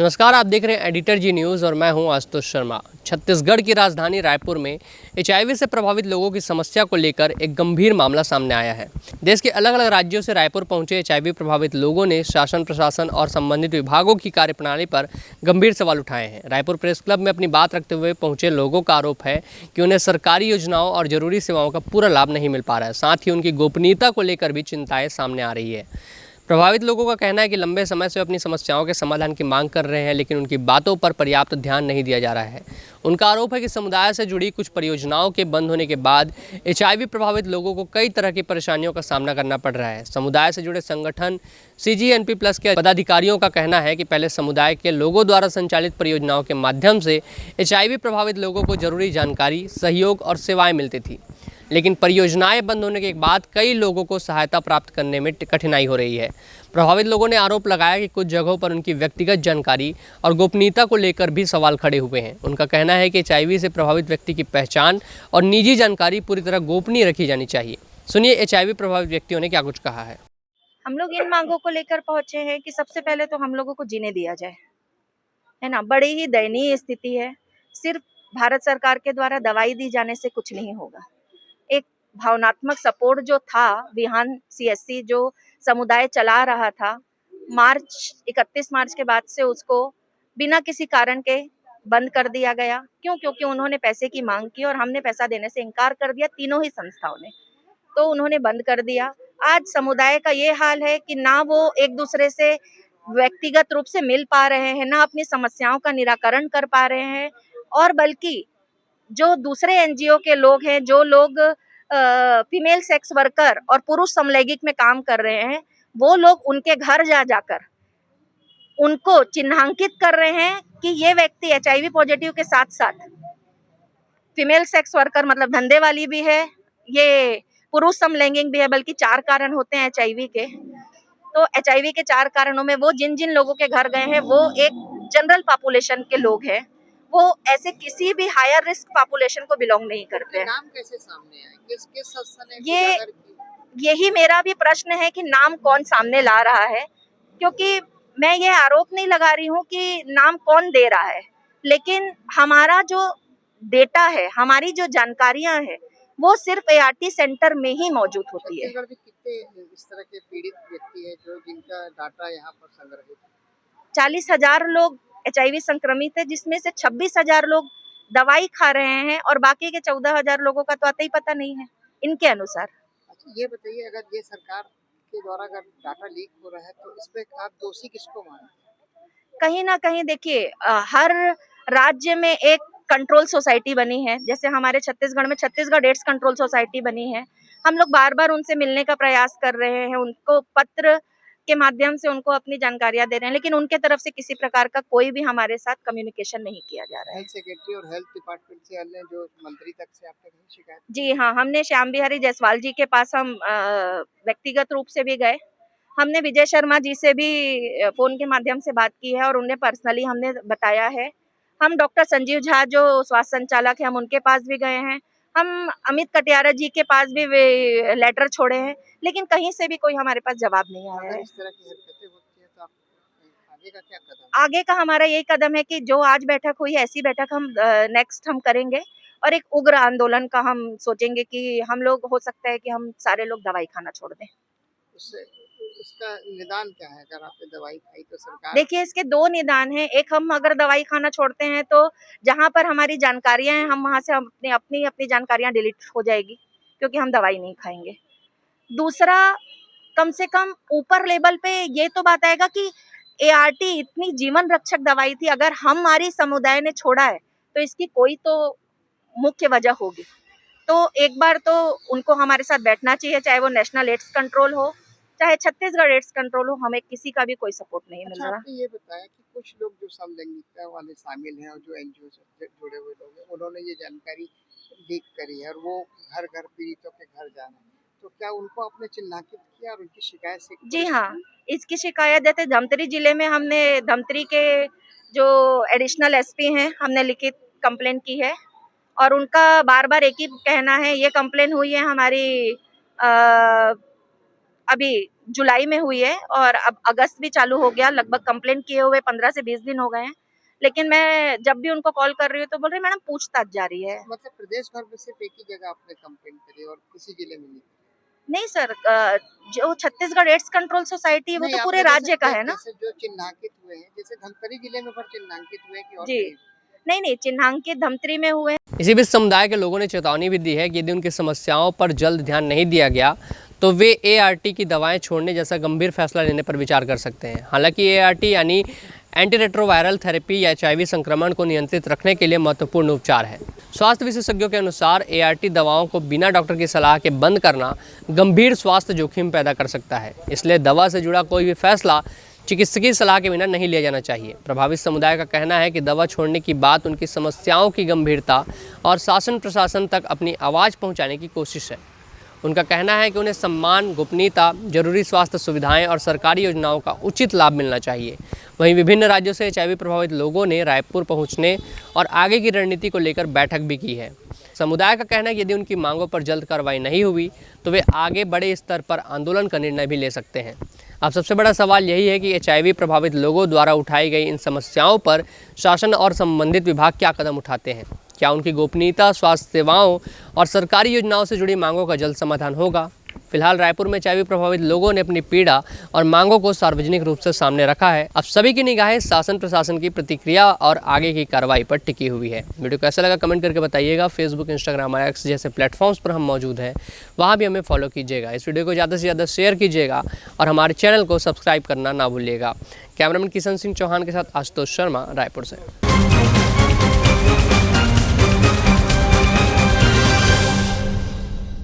नमस्कार, आप देख रहे हैं एडिटर जी न्यूज़ और मैं हूं आशुतोष शर्मा। छत्तीसगढ़ की राजधानी रायपुर में एचआईवी से प्रभावित लोगों की समस्या को लेकर एक गंभीर मामला सामने आया है। देश के अलग अलग राज्यों से रायपुर पहुंचे एचआईवी प्रभावित लोगों ने शासन, प्रशासन और संबंधित विभागों की कार्यप्रणाली पर गंभीर सवाल उठाए हैं। रायपुर प्रेस क्लब में अपनी बात रखते हुए पहुंचे लोगों का आरोप है कि उन्हें सरकारी योजनाओं और जरूरी सेवाओं का पूरा लाभ नहीं मिल पा रहा है। साथ ही उनकी गोपनीयता को लेकर भी चिंताएं सामने आ रही है। प्रभावित लोगों का कहना है कि लंबे समय से अपनी समस्याओं के समाधान की मांग कर रहे हैं, लेकिन उनकी बातों पर पर्याप्त ध्यान नहीं दिया जा रहा है। उनका आरोप है कि समुदाय से जुड़ी कुछ परियोजनाओं के बंद होने के बाद एचआईवी प्रभावित लोगों को कई तरह की परेशानियों का सामना करना पड़ रहा है। समुदाय से जुड़े संगठन CGNP+ के पदाधिकारियों का कहना है कि पहले समुदाय के लोगों द्वारा संचालित परियोजनाओं के माध्यम से एचआईवी प्रभावित लोगों को जरूरी जानकारी, सहयोग और सेवाएं मिलती थी, लेकिन परियोजनाएं बंद होने के बाद कई लोगों को सहायता प्राप्त करने में कठिनाई हो रही है। प्रभावित लोगों ने आरोप लगाया कि कुछ जगहों पर उनकी व्यक्तिगत जानकारी और गोपनीयता को लेकर भी सवाल खड़े हुए हैं। उनका कहना है कि एचआईवी से प्रभावित व्यक्ति की पहचान और निजी जानकारी पूरी तरह गोपनीय रखी जानी चाहिए। सुनिए एचआईवी प्रभावित व्यक्तियों ने क्या कुछ कहा है। हम लोग इन मांगों को लेकर पहुंचे हैं कि सबसे पहले तो हम लोगों को जीने दिया जाए, है ना। बड़ी ही दयनीय स्थिति है। सिर्फ भारत सरकार के द्वारा दवाई दी जाने से कुछ नहीं होगा। एक भावनात्मक सपोर्ट जो था, विहान CSC जो समुदाय चला रहा था, 31 मार्च के बाद से उसको बिना किसी कारण के बंद कर दिया गया। क्यों? क्योंकि उन्होंने पैसे की मांग की और हमने पैसा देने से इनकार कर दिया, तीनों ही संस्थाओं ने। तो उन्होंने बंद कर दिया। आज समुदाय का ये हाल है कि ना वो एक दूसरे से व्यक्तिगत रूप से मिल पा रहे हैं, ना अपनी समस्याओं का निराकरण कर पा रहे हैं, और बल्कि जो दूसरे NGO के लोग हैं, जो लोग फीमेल सेक्स वर्कर और पुरुष समलैंगिक में काम कर रहे हैं, वो लोग उनके घर जा जाकर उनको चिन्हांकित कर रहे हैं कि ये व्यक्ति HIV पॉजिटिव के साथ साथ फीमेल सेक्स वर्कर मतलब धंधे वाली भी है, ये पुरुष समलैंगिक भी है। बल्कि 4 कारण होते हैं HIV के। तो HIV के 4 कारणों में वो जिन जिन लोगों के घर गए हैं, वो एक जनरल पॉपुलेशन के लोग हैं। वो ऐसे किसी भी हायर रिस्क पॉपुलेशन को बिलोंग नहीं करते हैं। नाम कैसे सामने आए? किस किस संस्था ने ये उजागर की? यही मेरा भी प्रश्न है कि नाम कौन सामने ला रहा है, क्योंकि मैं ये आरोप नहीं लगा रही हूँ कि नाम कौन दे रहा है, लेकिन हमारा जो डेटा है, हमारी जो जानकारियां हैं, वो सिर्फ ART सेंटर में ही मौजूद होती है। छत्तीसगढ़ में कितने इस तरह के पीड़ित व्यक्ति हैं जो जिनका डाटा यहाँ पर संग्रहित है? 40,000 लोग HIV संक्रमित है, जिसमें से 26,000 लोग दवाई खा रहे हैं और बाकी के 14,000 लोगों का तो आता ही पता नहीं है इनके अनुसार। अच्छा, ये बताइए, अगर ये सरकार के द्वारा अगर डाटा लीक हो रहा है तो इसमें आप दोषी किसको माने? कहीं ना कहीं देखिए, हर राज्य में एक कंट्रोल सोसाइटी बनी है। जैसे हमारे छत्तीसगढ़ में छत्तीसगढ़ एड्स कंट्रोल सोसाइटी बनी है। हम लोग बार बार उनसे मिलने का प्रयास कर रहे हैं, उनको पत्र के माध्यम से उनको अपनी जानकारियां दे रहे हैं, लेकिन उनके तरफ से किसी प्रकार का कोई भी हमारे साथ कम्युनिकेशन नहीं किया जा रहा है। हेल्थ सेक्रेटरी और हेल्थ डिपार्टमेंट से अन्य जो मंत्री तक से आपने कहीं शिकायत? जी हाँ, हमने श्याम बिहारी जायसवाल जी के पास हम व्यक्तिगत रूप से भी गए। हमने विजय शर्मा जी से भी फोन के माध्यम से बात की है और उन्हें पर्सनली हमने बताया है। हम डॉक्टर संजीव झा जो स्वास्थ्य संचालक है, हम उनके पास भी गए हैं। हम अमित कटियारा जी के पास भी लेटर छोड़े हैं, लेकिन कहीं से भी कोई हमारे पास जवाब नहीं आया अगर है। इस तरह की हरकतें होती हैं तो आप आगे का क्या कदम? आगे का हमारा यही कदम है कि जो आज बैठक हुई है, ऐसी बैठक हम नेक्स्ट हम करेंगे और एक उग्र आंदोलन का हम सोचेंगे कि हम लोग, हो सकता है कि हम सारे लोग दवाई खाना छोड़ दें। उससे उसका निदान क्या है? अगर आपने दवाई खाई तो सरकार? देखिए, इसके 2 निदान हैं। एक, हम अगर दवाई खाना छोड़ते हैं तो जहाँ पर हमारी जानकारियां हैं, हम वहाँ से अपनी जानकारियां डिलीट हो जाएगी, क्योंकि हम दवाई नहीं खाएंगे। दूसरा, कम से कम ऊपर लेवल पे ये तो बात आएगा कि ART इतनी जीवन रक्षक दवाई थी, अगर हमारी समुदाय ने छोड़ा है तो इसकी कोई तो मुख्य वजह होगी। तो एक बार तो उनको हमारे साथ बैठना चाहिए, चाहे वो नेशनल एड्स कंट्रोल हो, चाहे छत्तीसगढ़ एड्स कंट्रोल हो। हमें किसी का भी कोई सपोर्ट नहीं मिल अच्छा, रहा। आपने ये बताया कि कुछ लोग जो समलैंगिकता वाले शामिल हैं और जो NGO से जुड़े हुए लोग हैं, उन्होंने ये जानकारी लीक करी है और वो घर घर पीड़ितों के घर जा रहे हैं, तो क्या उनको आपने चिन्हांकित किया और उनकी शिकायत से? जी हाँ, इसकी शिकायत जैसे धमतरी जिले में हमने धमतरी के जो एडिशनल SP हैं, हमने लिखित कंप्लेन की है और उनका बार बार एक ही कहना है, ये कंप्लेन हुई है हमारी अभी जुलाई में हुई है और अब अगस्त भी चालू हो गया, लगभग कंप्लेंट किए हुए 15 से 20 दिन हो गए हैं, लेकिन मैं जब भी उनको कॉल कर रही हूँ तो बोल रहे मैडम पूछताछ जारी है। मतलब प्रदेश भर में सिर्फ एक ही जगह आपने कंप्लेंट करी और किसी जिले में नहीं? नहीं सर, जो छत्तीसगढ़ एड्स कंट्रोल सोसाइटी है वो नहीं, तो पूरे आपने राज्य का है ना। जैसे जो चिन्हांकित हुए हैं, जैसे धमतरी जिले में पर चिन्हांकित हुए हैं कि और जी, कहीं? नहीं चिन्हांकित धमतरी में हुए। इसी बीच समुदाय के लोगों ने चेतावनी भी दी है कि यदि उनकी समस्याओं पर जल्द ध्यान नहीं दिया गया तो वे ART की दवाएं छोड़ने जैसा गंभीर फैसला लेने पर विचार कर सकते हैं। हालांकि ART यानी एंटीरेट्रोवायरल थेरेपी या HIV संक्रमण को नियंत्रित रखने के लिए महत्वपूर्ण उपचार है। स्वास्थ्य विशेषज्ञों के अनुसार ART दवाओं को बिना डॉक्टर की सलाह के बंद करना गंभीर स्वास्थ्य जोखिम पैदा कर सकता है, इसलिए दवा से जुड़ा कोई भी फैसला चिकित्सकीय सलाह के बिना नहीं लिया जाना चाहिए। प्रभावित समुदाय का कहना है कि दवा छोड़ने की बात उनकी समस्याओं की गंभीरता और शासन प्रशासन तक अपनी आवाज़ पहुंचाने की कोशिश है। उनका कहना है कि उन्हें सम्मान, गोपनीयता, जरूरी स्वास्थ्य सुविधाएं और सरकारी योजनाओं का उचित लाभ मिलना चाहिए। वहीं विभिन्न राज्यों से HIV प्रभावित लोगों ने रायपुर पहुंचने और आगे की रणनीति को लेकर बैठक भी की है। समुदाय का कहना है कि यदि उनकी मांगों पर जल्द कार्रवाई नहीं हुई तो वे आगे बड़े स्तर पर आंदोलन का निर्णय भी ले सकते हैं। अब सबसे बड़ा सवाल यही है कि HIV प्रभावित लोगों द्वारा उठाई गई इन समस्याओं पर शासन और संबंधित विभाग क्या कदम उठाते हैं। क्या उनकी गोपनीयता, स्वास्थ्य सेवाओं और सरकारी योजनाओं से जुड़ी मांगों का जल्द समाधान होगा? फिलहाल रायपुर में HIV प्रभावित लोगों ने अपनी पीड़ा और मांगों को सार्वजनिक रूप से सामने रखा है। अब सभी की निगाहें शासन प्रशासन की प्रतिक्रिया और आगे की कार्रवाई पर टिकी हुई है। वीडियो कैसा लगा कमेंट करके बताइएगा। फेसबुक, इंस्टाग्राम और X जैसे प्लेटफॉर्म्स पर हम मौजूद हैं, वहाँ भी हमें फॉलो कीजिएगा। इस वीडियो को ज़्यादा से ज़्यादा शेयर कीजिएगा और हमारे चैनल को सब्सक्राइब करना ना भूलिएगा। कैमरामैन किशन सिंह चौहान के साथ आशुतोष शर्मा, रायपुर से।